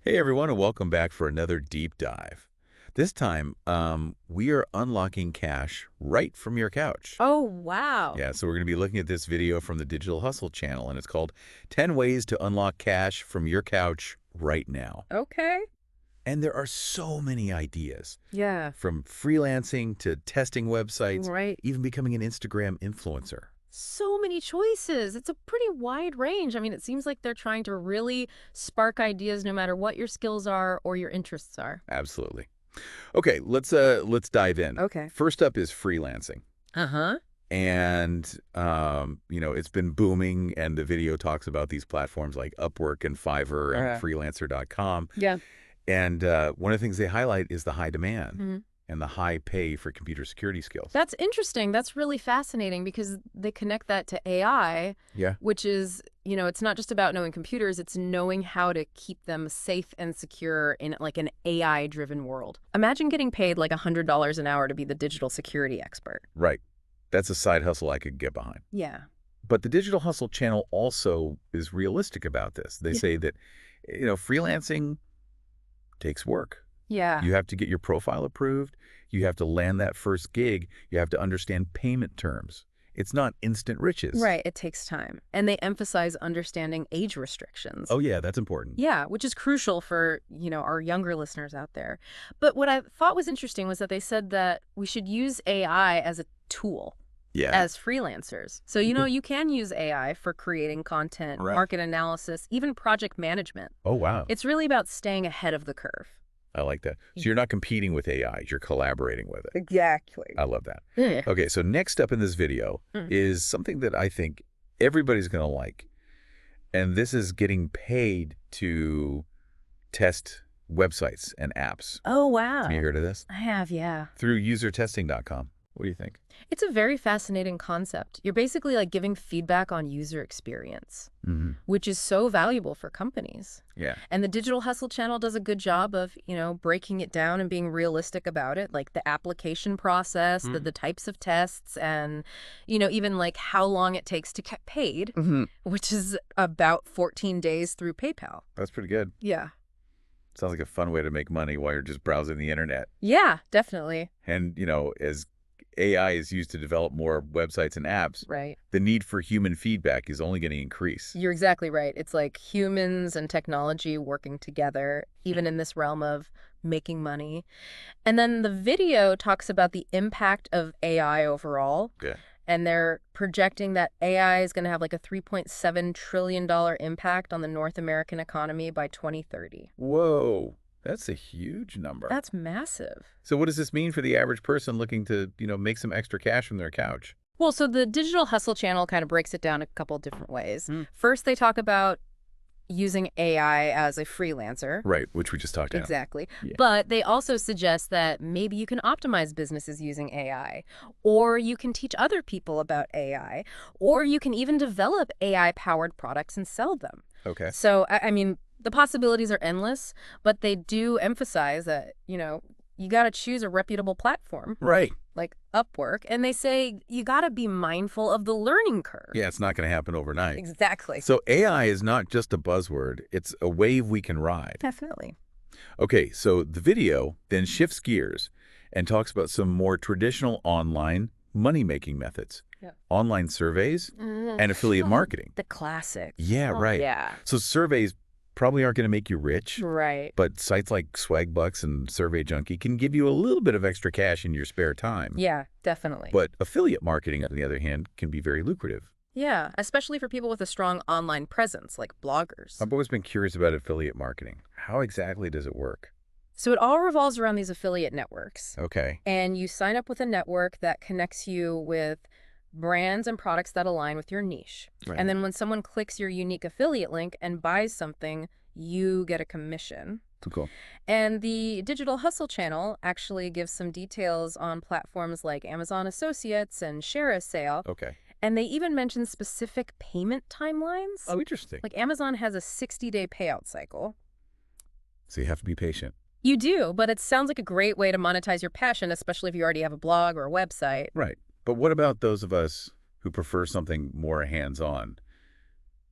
Hey everyone, and welcome back for another deep dive. This time, we are unlocking cash right from your couch. Oh, wow. Yeah, so we're going to be looking at this video from the Digital Hustle channel, and it's called 10 Ways to Unlock Cash from Your Couch Right Now. Okay. And there are so many ideas, Yeah. from freelancing to testing websites, Right. even becoming an Instagram influencer. So many choices. It's a pretty wide range. I mean, it seems like they're trying to really spark ideas no matter what your skills are or your interests are. Absolutely. Okay, let's dive in. Okay. First up is freelancing. Uh-huh. And, it's been booming, and the video talks about these platforms like Upwork and Fiverr and freelancer.com. Yeah. And one of the things they highlight is the high demand Hmm. and the high pay for computer security skills. That's interesting. That's really fascinating because they connect that to AI, Yeah. which is, it's not just about knowing computers, it's knowing how to keep them safe and secure in like an AI-driven world. Imagine getting paid like $100 an hour to be the digital security expert. Right. That's a side hustle I could get behind. Yeah. But the Digital Hustle channel also is realistic about this. They say that, freelancing takes work. Yeah. You have to get your profile approved. You have to land that first gig. You have to understand payment terms. It's not instant riches. Right, it takes time. And they emphasize understanding age restrictions. Oh, yeah, that's important. Yeah, which is crucial for, our younger listeners out there. But what I thought was interesting was that they said that we should use AI as a tool Yeah. as freelancers. So, you can use AI for creating content, Right. market analysis, even project management. Oh, wow. It's really about staying ahead of the curve. I like that. So you're not competing with AI, you're collaborating with it. Exactly. I love that. Yeah. Okay, so next up in this video is something that I think everybody's going to like. And this is getting paid to test websites and apps. Oh, wow. Have you heard of this? I have, yeah. Through usertesting.com. What do you think? It's a very fascinating concept. You're basically like giving feedback on user experience, which is so valuable for companies. Yeah. And the Digital Hustle channel does a good job of, breaking it down and being realistic about it, like the application process, the types of tests, and, even like how long it takes to get paid, which is about 14 days through PayPal. That's pretty good. Yeah. Sounds like a fun way to make money while you're just browsing the internet. Yeah, definitely. And, as AI is used to develop more websites and apps, Right. the need for human feedback is only going to increase. You're exactly right. It's like humans and technology working together, even in this realm of making money. And then the video talks about the impact of AI overall. Yeah. And they're projecting that AI is going to have like a $3.7 trillion impact on the North American economy by 2030. Whoa, that's a huge number. That's massive. So what does this mean for the average person looking to, make some extra cash from their couch? Well, so the Digital Hustle channel kind of breaks it down a couple different ways. First, they talk about using AI as a freelancer. Right, which we just talked about. Exactly. Yeah. But they also suggest that maybe you can optimize businesses using AI, or you can teach other people about AI, or you can even develop AI-powered products and sell them. Okay. So, I mean, the possibilities are endless, but they do emphasize that, you got to choose a reputable platform. Right. Like Upwork, and they say you got to be mindful of the learning curve. Yeah, it's not going to happen overnight. Exactly. So AI is not just a buzzword. It's a wave we can ride. Definitely. Okay, so the video then shifts gears and talks about some more traditional online money-making methods. Yeah. Online surveys and affiliate marketing. The classic. Yeah, right. Yeah. So surveys probably aren't going to make you rich. Right. But sites like Swagbucks and Survey Junkie can give you a little bit of extra cash in your spare time. Yeah, definitely. But affiliate marketing, on the other hand, can be very lucrative. Yeah, especially for people with a strong online presence, like bloggers. I've always been curious about affiliate marketing. How exactly does it work? So it all revolves around these affiliate networks. Okay. And you sign up with a network that connects you with brands and products that align with your niche. Right. And then when someone clicks your unique affiliate link and buys something, you get a commission. Cool. And the Digital Hustle channel actually gives some details on platforms like Amazon Associates and Share a Sale. Okay. And they even mention specific payment timelines. Oh, interesting. Like Amazon has a 60-day payout cycle. So you have to be patient. You do, but it sounds like a great way to monetize your passion, especially if you already have a blog or a website. Right. But what about those of us who prefer something more hands-on?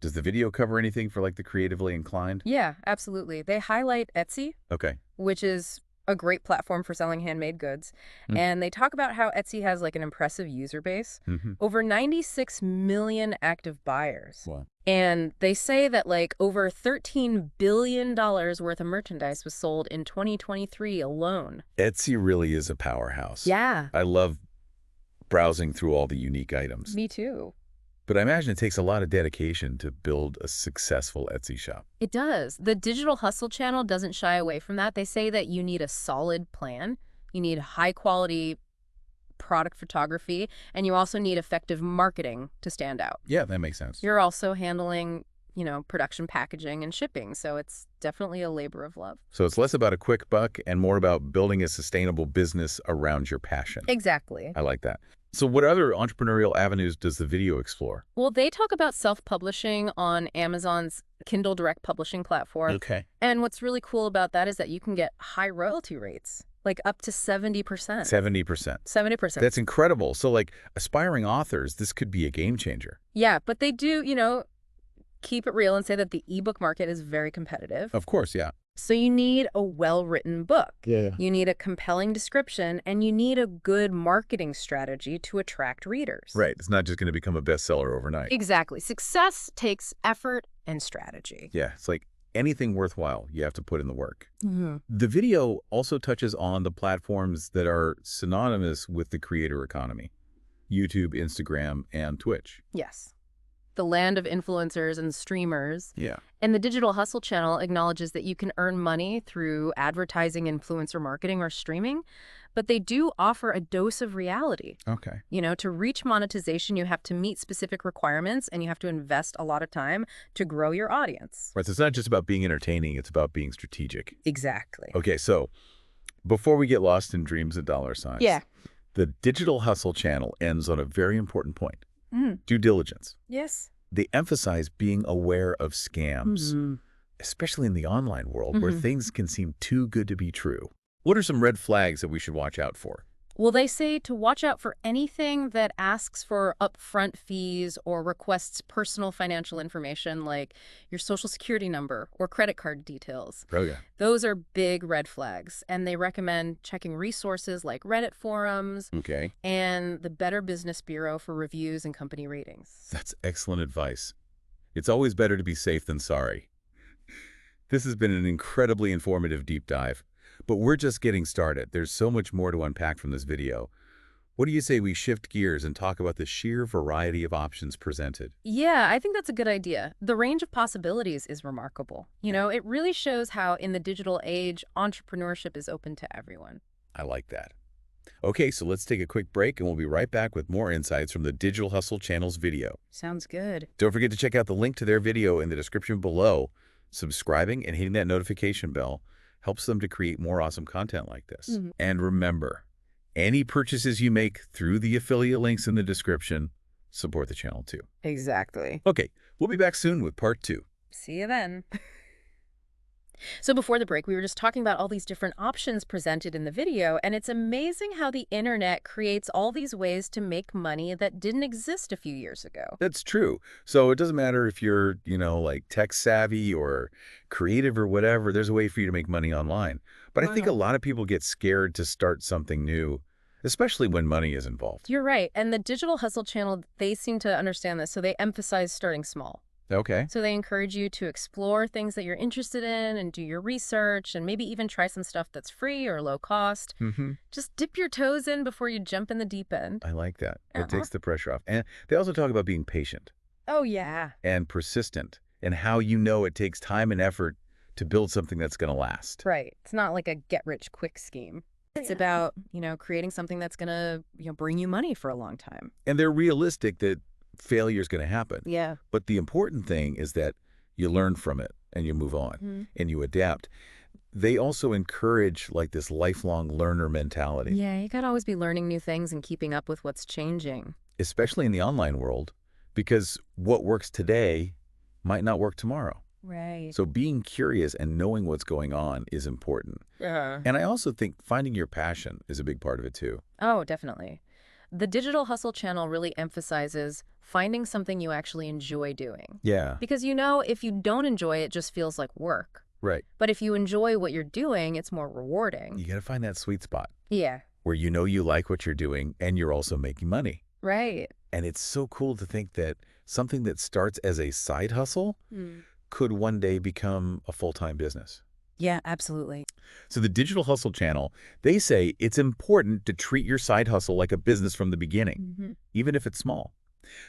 Does the video cover anything for like the creatively inclined? Yeah, absolutely. They highlight Etsy, Okay. which is a great platform for selling handmade goods. Mm. And they talk about how Etsy has like an impressive user base, Mm-hmm. over 96 million active buyers. Wow. And they say that like over $13 billion worth of merchandise was sold in 2023 alone. Etsy really is a powerhouse. Yeah. I love browsing through all the unique items. Me too. But I imagine it takes a lot of dedication to build a successful Etsy shop. It does. The Digital Hustle channel doesn't shy away from that. They say that you need a solid plan, you need high quality product photography, and you also need effective marketing to stand out. Yeah, that makes sense. You're also handling, production, packaging, and shipping, so it's definitely a labor of love. So it's less about a quick buck and more about building a sustainable business around your passion. Exactly. I like that. So what other entrepreneurial avenues does the video explore? Well, they talk about self-publishing on Amazon's Kindle Direct Publishing platform. Okay. And what's really cool about that is that you can get high royalty rates, like up to 70%. 70%. 70%. That's incredible. So like aspiring authors, this could be a game changer. Yeah, but they do, keep it real and say that the ebook market is very competitive. Of course, yeah. So you need a well-written book. Yeah. You need a compelling description, and you need a good marketing strategy to attract readers. Right. It's not just going to become a bestseller overnight. Exactly. Success takes effort and strategy. Yeah. It's like anything worthwhile, you have to put in the work. Mm-hmm. The video also touches on the platforms that are synonymous with the creator economy: YouTube, Instagram, and Twitch. Yes. The land of influencers and streamers. Yeah. And the Digital Hustle channel acknowledges that you can earn money through advertising, influencer marketing, or streaming, but they do offer a dose of reality. Okay. To reach monetization, you have to meet specific requirements and you have to invest a lot of time to grow your audience. Right. So it's not just about being entertaining, it's about being strategic. Exactly. Okay. So before we get lost in dreams and dollar signs, Yeah. the Digital Hustle channel ends on a very important point: Mm. due diligence. Yes. They emphasize being aware of scams, Mm-hmm. especially in the online world where things can seem too good to be true. What are some red flags that we should watch out for? Well, they say to watch out for anything that asks for upfront fees or requests personal financial information like your social security number or credit card details. Oh, yeah. Those are big red flags, and they recommend checking resources like Reddit forums Okay. and the Better Business Bureau for reviews and company ratings. That's excellent advice. It's always better to be safe than sorry. This has been an incredibly informative deep dive, but we're just getting started. There's so much more to unpack from this video. What do you say we shift gears and talk about the sheer variety of options presented? Yeah, I think that's a good idea. The range of possibilities is remarkable. It really shows how in the digital age, entrepreneurship is open to everyone. I like that. Okay, so let's take a quick break and we'll be right back with more insights from the Digital Hustle channel's video. Sounds good. Don't forget to check out the link to their video in the description below. Subscribing and hitting that notification bell helps them to create more awesome content like this. Mm-hmm. And remember, any purchases you make through the affiliate links in the description support the channel too. Exactly. Okay, we'll be back soon with part 2. See you then. So before the break, we were just talking about all these different options presented in the video, and it's amazing how the internet creates all these ways to make money that didn't exist a few years ago. That's true. So it doesn't matter if you're, like tech savvy or creative or whatever, there's a way for you to make money online. But I think a lot of people get scared to start something new, especially when money is involved. You're right. And the Digital Hustle channel, they seem to understand this, so they emphasize starting small. Okay. So they encourage you to explore things that you're interested in and do your research and maybe even try some stuff that's free or low cost. Mm-hmm. Just dip your toes in before you jump in the deep end. I like that. It takes the pressure off. And they also talk about being patient Oh, yeah. and persistent and how it takes time and effort to build something that's going to last. Right. It's not like a get-rich-quick scheme. It's about, creating something that's going to, bring you money for a long time. And they're realistic that failure is going to happen. Yeah. But the important thing is that you learn from it and you move on and you adapt. They also encourage like this lifelong learner mentality. Yeah, you got to always be learning new things and keeping up with what's changing. Especially in the online world, because what works today might not work tomorrow. Right. So being curious and knowing what's going on is important. Yeah. And I also think finding your passion is a big part of it too. Oh, definitely. The Digital Hustle channel really emphasizes finding something you actually enjoy doing. Yeah. Because if you don't enjoy it, it just feels like work. Right. But if you enjoy what you're doing, it's more rewarding. You got to find that sweet spot Yeah. where you know you like what you're doing and you're also making money. Right. And it's so cool to think that something that starts as a side hustle could one day become a full-time business. Yeah, absolutely. So the Digital Hustle channel, they say it's important to treat your side hustle like a business from the beginning, even if it's small.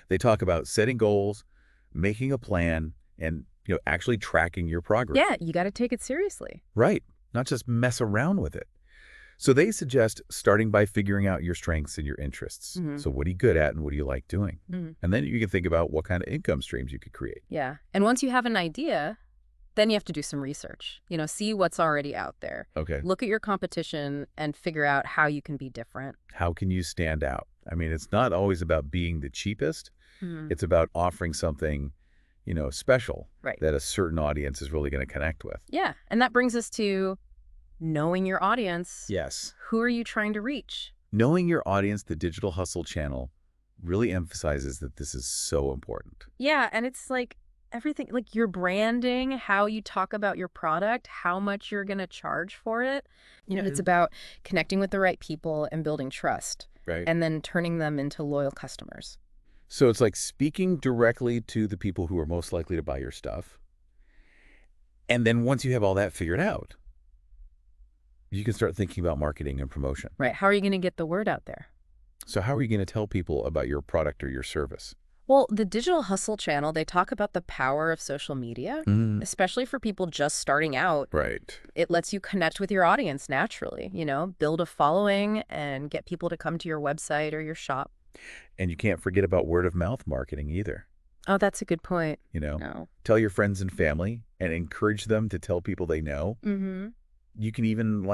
They talk about setting goals, making a plan, and actually tracking your progress. Yeah, you got to take it seriously. Right. Not just mess around with it. So they suggest starting by figuring out your strengths and your interests. So what are you good at and what do you like doing? And then you can think about what kind of income streams you could create. Yeah. And once you have an idea, then you have to do some research. See what's already out there. Okay. Look at your competition and figure out how you can be different. How can you stand out? I mean, it's not always about being the cheapest. It's about offering something, special that a certain audience is really going to connect with. Yeah. And that brings us to knowing your audience. Yes. Who are you trying to reach? Knowing your audience, the Digital Hustle channel really emphasizes that this is so important. Yeah. And it's like everything, like your branding, how you talk about your product, how much you're going to charge for it. It's about connecting with the right people and building trust. Right. And then turning them into loyal customers. So it's like speaking directly to the people who are most likely to buy your stuff. And then once you have all that figured out, you can start thinking about marketing and promotion. Right. How are you going to get the word out there? So how are you going to tell people about your product or your service? Well, the Digital Hustle channel, they talk about the power of social media, especially for people just starting out. Right. It lets you connect with your audience naturally, build a following and get people to come to your website or your shop. And you can't forget about word of mouth marketing either. Oh, that's a good point. No. Tell your friends and family and encourage them to tell people they know. You can even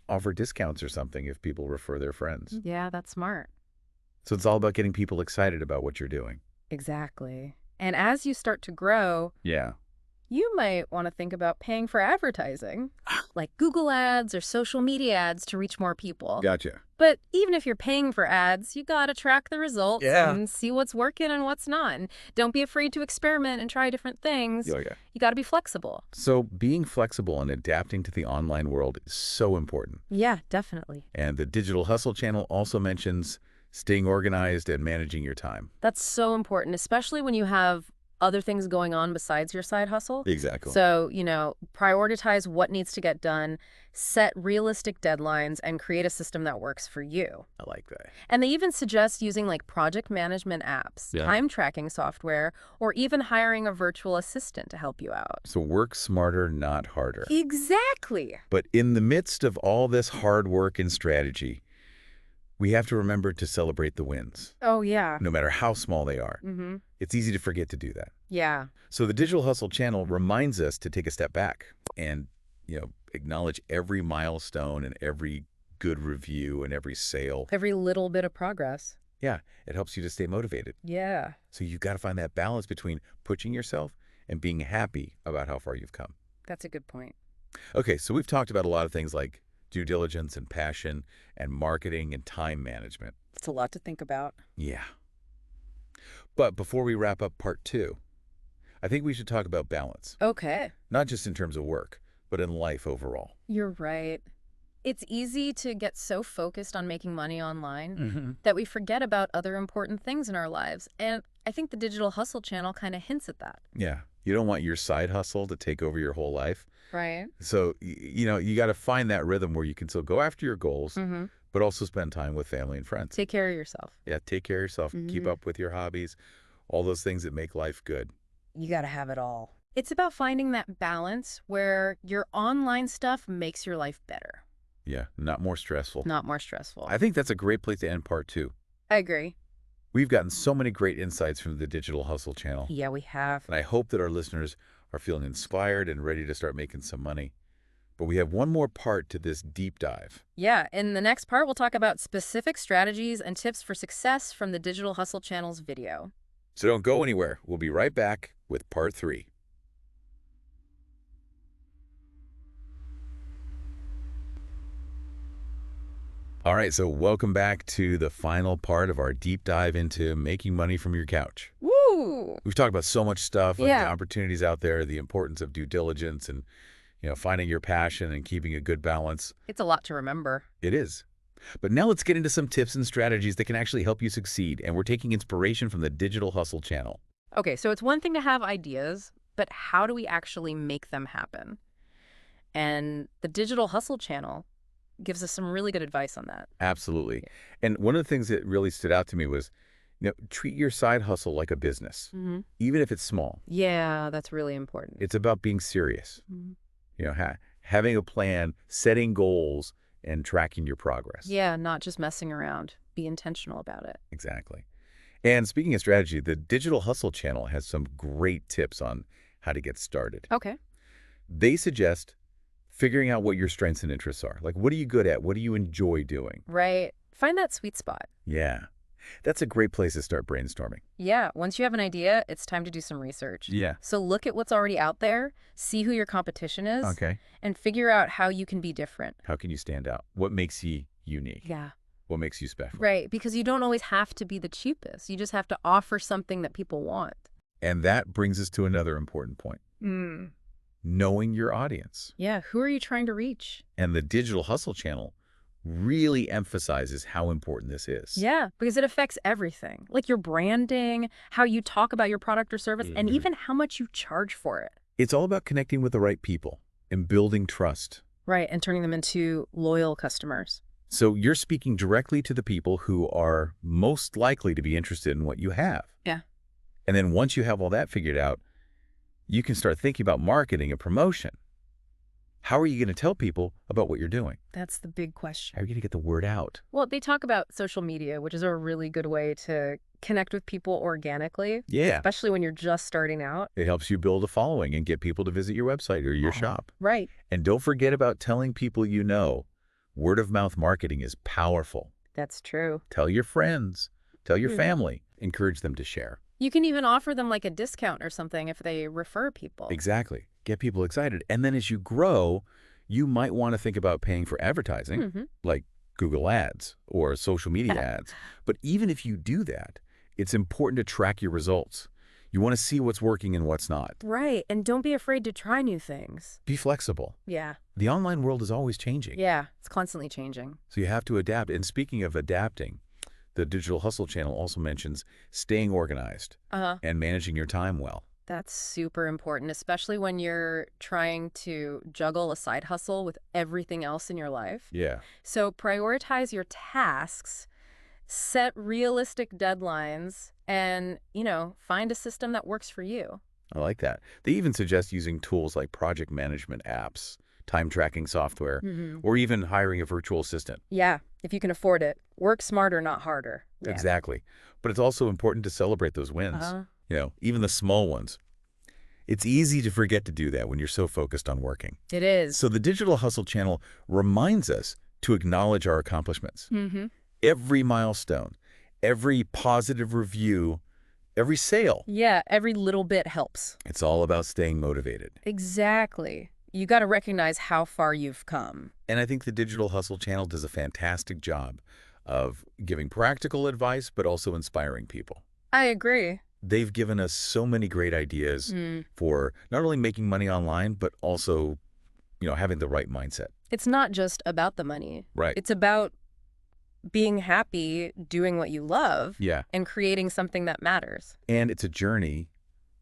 offer discounts or something if people refer their friends. Yeah, that's smart. So it's all about getting people excited about what you're doing. Exactly. And as you start to grow, you might want to think about paying for advertising, like Google ads or social media ads to reach more people. Gotcha. But even if you're paying for ads, you got to track the results and see what's working and what's not. And don't be afraid to experiment and try different things. Oh, yeah. You got to be flexible. So being flexible and adapting to the online world is so important. Yeah, definitely. And the Digital Hustle channel also mentions staying organized and managing your time. That's so important, especially when you have other things going on besides your side hustle. Exactly. So, prioritize what needs to get done, set realistic deadlines, and create a system that works for you. I like that. And they even suggest using project management apps, time tracking software, or even hiring a virtual assistant to help you out. So work smarter, not harder. Exactly. But in the midst of all this hard work and strategy, we have to remember to celebrate the wins. Oh, yeah. No matter how small they are. It's easy to forget to do that. Yeah. So the Digital Hustle channel reminds us to take a step back and, acknowledge every milestone and every good review and every sale. Every little bit of progress. Yeah, it helps you to stay motivated. Yeah. So you've got to find that balance between pushing yourself and being happy about how far you've come. That's a good point. Okay, so we've talked about a lot of things like due diligence and passion and marketing and time management. It's a lot to think about. Yeah. But before we wrap up part 2, I think we should talk about balance. Okay. Not just in terms of work, but in life overall. You're right. It's easy to get so focused on making money online that we forget about other important things in our lives. And I think the Digital Hustle channel kind of hints at that. Yeah. You don't want your side hustle to take over your whole life. Right. So, you got to find that rhythm where you can still go after your goals, but also spend time with family and friends. Take care of yourself. Yeah, take care of yourself. Keep up with your hobbies, all those things that make life good. You got to have it all. It's about finding that balance where your online stuff makes your life better. Yeah, not more stressful. Not more stressful. I think that's a great place to end part 2. I agree. We've gotten so many great insights from the Digital Hustle channel. Yeah, we have. And I hope that our listeners are feeling inspired and ready to start making some money. But we have one more part to this deep dive. Yeah, in the next part, we'll talk about specific strategies and tips for success from the Digital Hustle channel's video. So don't go anywhere. We'll be right back with part 3. All right, so welcome back to the final part of our deep dive into making money from your couch. Woo! We've talked about so much stuff, like the Yeah, opportunities out there, the importance of due diligence and, finding your passion and keeping a good balance. it's a lot to remember. It is. But now let's get into some tips and strategies that can actually help you succeed. And we're taking inspiration from the Digital Hustle channel. Okay, so it's one thing to have ideas, but how do we actually make them happen? And the Digital Hustle channel gives us some really good advice on that. Absolutely. And one of the things that really stood out to me was, treat your side hustle like a business, Hmm. even if it's small. Yeah, that's really important. It's about being serious, Mhm. having a plan, setting goals, and tracking your progress. Yeah, not just messing around. Be intentional about it. Exactly. And speaking of strategy, the Digital Hustle channel has some great tips on how to get started. Okay. They suggest figuring out what your strengths and interests are. Like, what are you good at? What do you enjoy doing? Right. Find that sweet spot. Yeah, that's a great place to start brainstorming. Yeah, once you have an idea, it's time to do some research. Yeah. So look at what's already out there, see who your competition is, Okay. and figure out how you can be different. How can you stand out? What makes you unique? Yeah. What makes you special? Right, because you don't always have to be the cheapest. You just have to offer something that people want. And that brings us to another important point. Knowing your audience. Yeah, who are you trying to reach? And the Digital Hustle channel really emphasizes how important this is. Yeah, because it affects everything, like your branding, how you talk about your product or service, and Mhm. even how much you charge for it. It's all about connecting with the right people and building trust. Right, and turning them into loyal customers. So you're speaking directly to the people who are most likely to be interested in what you have. Yeah. And then once you have all that figured out, you can start thinking about marketing and promotion. How are you going to tell people about what you're doing? That's the big question. How are you going to get the word out? Well, they talk about social media, which is a really good way to connect with people organically, Yeah. especially when you're just starting out. It helps you build a following and get people to visit your website or your shop. Right. And don't forget about telling people you know. Word of mouth marketing is powerful. That's true. Tell your friends, tell your Hmm. family, encourage them to share. You can even offer them like a discount or something if they refer people. Exactly. Get people excited. And then as you grow, you might want to think about paying for advertising, Mhm. like Google ads or social media ads. But even if you do that, it's important to track your results. You want to see what's working and what's not. Right, and don't be afraid to try new things. Be flexible. Yeah. The online world is always changing. Yeah, it's constantly changing. So you have to adapt. And speaking of adapting, the Digital Hustle channel also mentions staying organized Uh-huh. and managing your time well. That's super important, especially when you're trying to juggle a side hustle with everything else in your life. Yeah. So prioritize your tasks, set realistic deadlines, and, find a system that works for you. I like that. They even suggest using tools like project management apps, time tracking software, Mm-hmm. or even hiring a virtual assistant. Yeah, if you can afford it. Work smarter, not harder. Yeah. Exactly. But it's also important to celebrate those wins, Uh-huh. even the small ones. It's easy to forget to do that when you're so focused on working. It is. So the Digital Hustle channel reminds us to acknowledge our accomplishments. Mm-hmm. Every milestone, every positive review, every sale. Yeah, every little bit helps. It's all about staying motivated. Exactly. You got to recognize how far you've come. And I think the Digital Hustle channel does a fantastic job of giving practical advice, but also inspiring people. I agree. They've given us so many great ideas for not only making money online, but also, having the right mindset. It's not just about the money. Right. It's about being happy, doing what you love, Yeah. and creating something that matters. And it's a journey.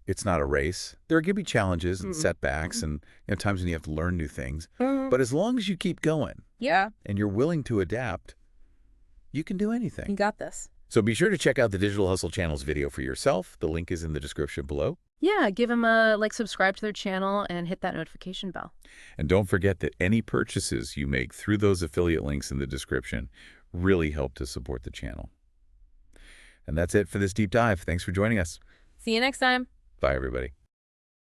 It's not a race. There are going to be challenges and Mhm. setbacks and times when you have to learn new things. But But as long as you keep going yeah, and you're willing to adapt, you can do you anything. got this. So be sure to check out the Digital Hustle channel's video for yourself. The link is in the description below. Yeah, give them a subscribe to their channel and hit that notification bell. And don't forget that any purchases you make through those affiliate links in the description really help to support the channel. And that's it for this deep dive. Thanks for joining us. See you next time. Bye, everybody.